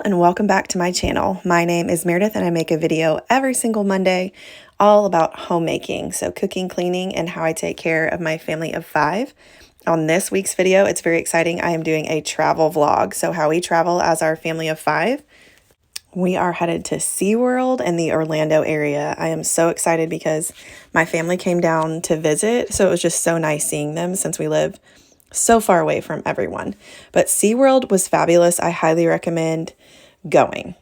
and welcome back to my channel. My name is Meredith and I make a video every single Monday all about homemaking, so cooking, cleaning, and how I take care of my family of 5. On this week's video, it's very exciting. I am doing a travel vlog, so how we travel as our family of 5. We are headed to Seaworld in the Orlando area. I am so excited because my family came down to visit, so it was just so nice seeing them since we live so far away from everyone. But Seaworld was fabulous. I highly recommend going.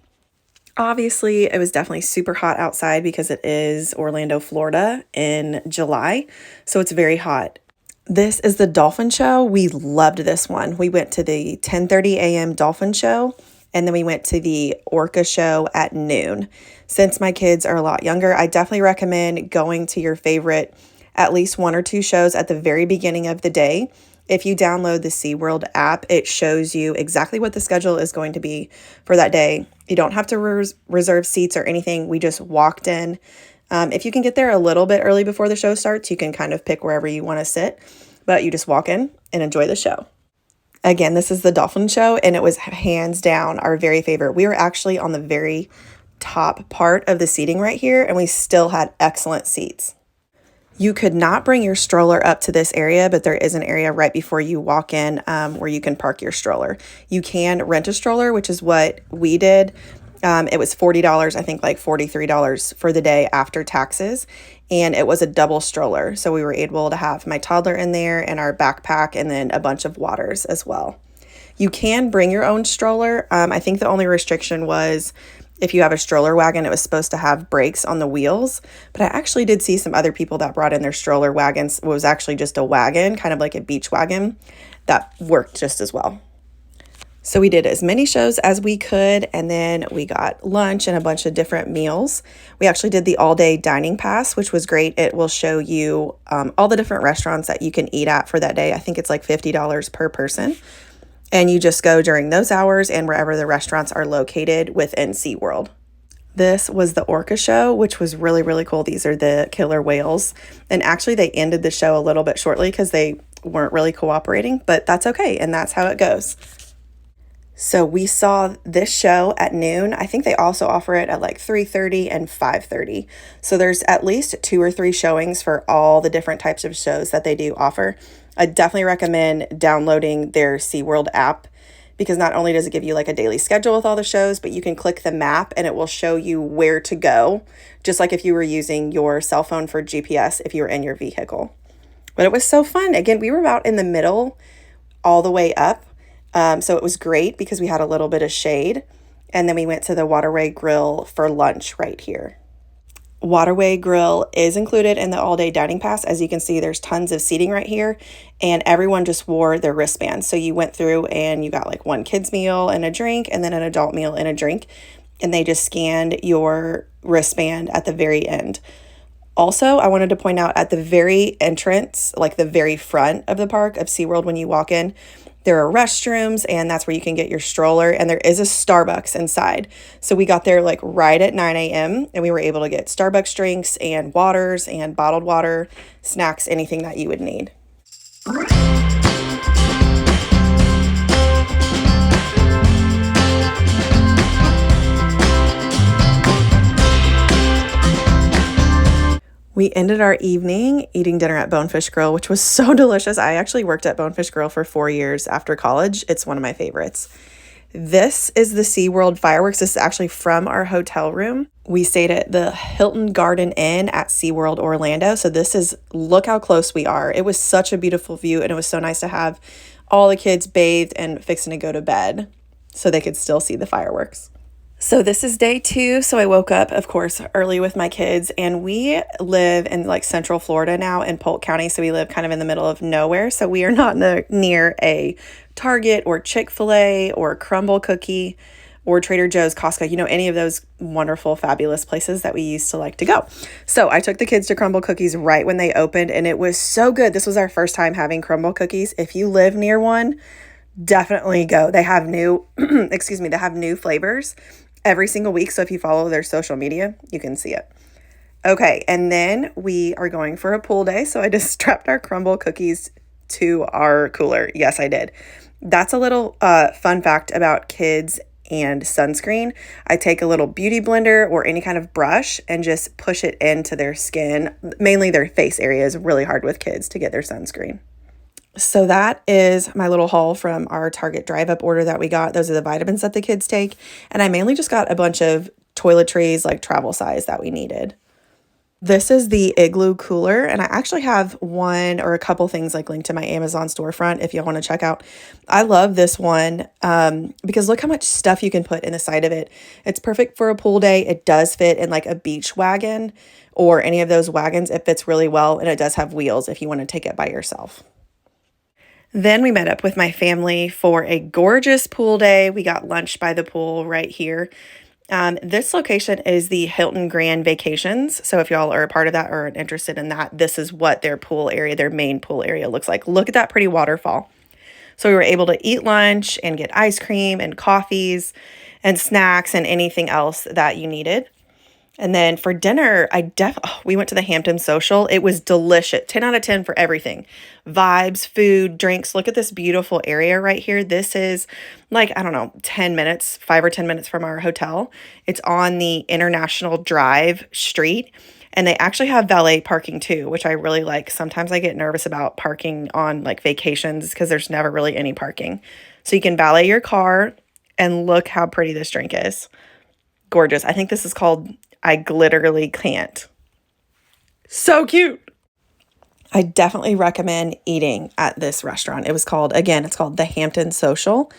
Obviously, it was definitely super hot outside because it is Orlando, Florida in July, so it's very hot. This is the dolphin show. We loved this one. We went to the 10:30 a.m. dolphin show, and then we went to the orca show at noon. Since my kids are a lot younger, I definitely recommend going to your favorite at least 1 or 2 shows at the very beginning of the day. If you download the Seaworld app, it shows you exactly what the schedule is going to be for that day. You don't have to reserve seats or anything. We just walked in. If you can get there a little bit early before the show starts, you can kind of pick wherever you want to sit, but you just walk in and enjoy the show. Again, this is the dolphin show, and it was hands down our very favorite. We were actually on the very top part of the seating right here, and we still had excellent seats. You could not bring your stroller up to this area, but there is an area right before you walk in where you can park your stroller. You can rent a stroller, which is what we did. It was $40, I think like $43 for the day after taxes, and it was a double stroller. So we were able to have my toddler in there and our backpack and then a bunch of waters as well. You can bring your own stroller. I think the only restriction was if you have a stroller wagon, it was supposed to have brakes on the wheels, but I actually did see some other people that brought in their stroller wagons. It was actually just a wagon, kind of like a beach wagon, that worked just as well. So we did as many shows as we could, and then we got lunch and a bunch of different meals. We actually did the all-day dining pass, which was great. It will show you all the different restaurants that you can eat at for that day. I think it's like $50 per person. And you just go during those hours and wherever the restaurants are located within SeaWorld. This was the orca show, which was really, really cool. These are the killer whales. And actually, they ended the show a little bit shortly because they weren't really cooperating, but that's okay. And that's how it goes. So we saw this show at noon. I think they also offer it at like 3:30 and 5:30. So there's at least 2 or 3 showings for all the different types of shows that they do offer. I definitely recommend downloading their SeaWorld app because not only does it give you like a daily schedule with all the shows, but you can click the map and it will show you where to go, just like if you were using your cell phone for GPS if you were in your vehicle. But it was so fun. Again, we were about in the middle all the way up. So it was great because we had a little bit of shade. And then we went to the Waterway Grill for lunch right here. Waterway Grill is included in the all-day dining pass. As you can see, there's tons of seating right here, and everyone just wore their wristbands. So you went through and you got like one kid's meal and a drink, and then an adult meal and a drink, and they just scanned your wristband at the very end. Also, I wanted to point out at the very entrance, like the very front of the park of SeaWorld when you walk in, there are restrooms, and that's where you can get your stroller, and there is a Starbucks inside. So we got there like right at 9 a.m. and we were able to get Starbucks drinks and waters and bottled water, snacks, anything that you would need. We ended our evening eating dinner at Bonefish Grill, which was so delicious. I actually worked at Bonefish Grill for 4 years after college. It's one of my favorites. This is the SeaWorld fireworks. This is actually from our hotel room. We stayed at the Hilton Garden Inn at SeaWorld Orlando. So look how close we are. It was such a beautiful view, and it was so nice to have all the kids bathed and fixing to go to bed so they could still see the fireworks. So this is day 2. So I woke up, of course, early with my kids, and we live in like central Florida now in Polk County. So we live kind of in the middle of nowhere. So we are not near a Target or Chick-fil-A or Crumble Cookie or Trader Joe's, Costco, any of those wonderful, fabulous places that we used to like to go. So I took the kids to Crumble Cookies right when they opened, and it was so good. This was our first time having Crumble Cookies. If you live near one, definitely go. They have new, they have new flavors every single week. So if you follow their social media, you can see it. Okay, and then we are going for a pool day. So I just strapped our Crumble Cookies to our cooler. Yes, I did. That's a little fun fact about kids and sunscreen, I take a little beauty blender or any kind of brush and just push it into their skin. Mainly their face area is really hard with kids to get their sunscreen. So that is my little haul from our Target drive-up order that we got. Those are the vitamins that the kids take. And I mainly just got a bunch of toiletries, like travel size, that we needed. This is the Igloo cooler, and I actually have one or a couple things like linked to my Amazon storefront if you want to check out. I love this one because look how much stuff you can put in the side of it. It's perfect for a pool day. It does fit in like a beach wagon or any of those wagons. It fits really well, and it does have wheels if you want to take it by yourself. Then we met up with my family for a gorgeous pool day. We got lunch by the pool right here. This location is the Hilton Grand Vacations. So if y'all are a part of that or interested in that, this is what their pool area, their main pool area looks like. Look at that pretty waterfall. So we were able to eat lunch and get ice cream and coffees and snacks and anything else that you needed. And then for dinner, we went to the Hampton Social. It was delicious. 10 out of 10 for everything. Vibes, food, drinks. Look at this beautiful area right here. This is like, I don't know, 10 minutes, 5 or 10 minutes from our hotel. It's on the International Drive street. And they actually have valet parking too, which I really like. Sometimes I get nervous about parking on like vacations because there's never really any parking. So you can valet your car, and look how pretty this drink is. Gorgeous. I think this is called I Glitterly Can't. So cute. I definitely recommend eating at this restaurant. It's called the Hampton Social,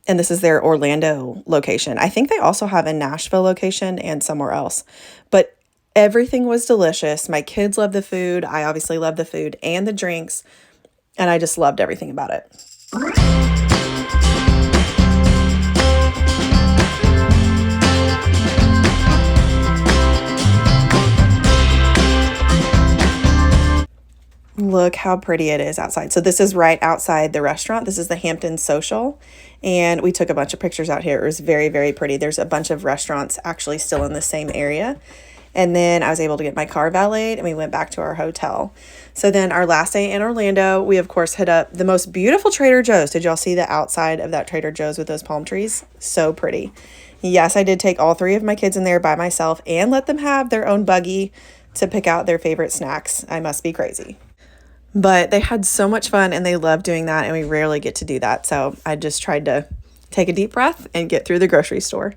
and this is their Orlando location. I think they also have a Nashville location and somewhere else, but everything was delicious. My kids love the food. I obviously love the food and the drinks, and I just loved everything about it. Look how pretty it is outside. So this is right outside the restaurant. This is the Hampton Social, and we took a bunch of pictures out here. It was very, very pretty. There's a bunch of restaurants actually still in the same area. And then I was able to get my car valeted, and we went back to our hotel. So then our last day in Orlando, we of course hit up the most beautiful Trader Joe's. Did y'all see the outside of that Trader Joe's with those palm trees? So pretty. Yes, I did take all 3 of my kids in there by myself and let them have their own buggy to pick out their favorite snacks. I must be crazy. But they had so much fun, and they love doing that, and we rarely get to do that. So I just tried to take a deep breath and get through the grocery store.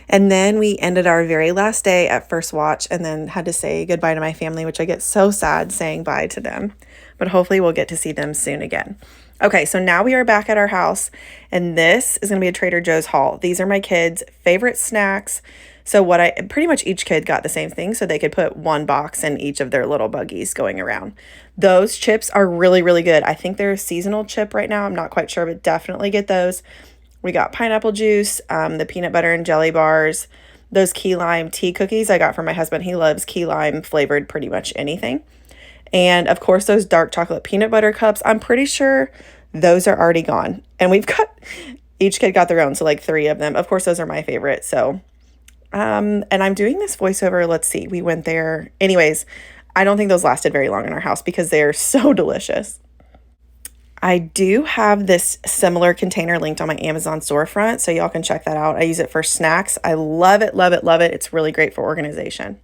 And then we ended our very last day at First Watch, and then had to say goodbye to my family, which I get so sad saying bye to them. But hopefully we'll get to see them soon again. Okay, so now we are back at our house, and this is going to be a Trader Joe's haul. These are my kids' favorite snacks. So pretty much each kid got the same thing, so they could put one box in each of their little buggies going around. Those chips are really, really good. I think they're a seasonal chip right now. I'm not quite sure, but definitely get those. We got pineapple juice, the peanut butter and jelly bars, those key lime tea cookies I got from my husband. He loves key lime flavored pretty much anything. And of course, those dark chocolate peanut butter cups. I'm pretty sure those are already gone. And each kid got their own, so like 3 of them. Of course, those are my favorite, so... and I'm doing this voiceover. Let's see. We went there. Anyways, I don't think those lasted very long in our house because they're so delicious. I do have this similar container linked on my Amazon storefront, so y'all can check that out. I use it for snacks. I love it, love it, love it. It's really great for organization.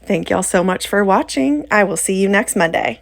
Thank y'all so much for watching. I will see you next Monday.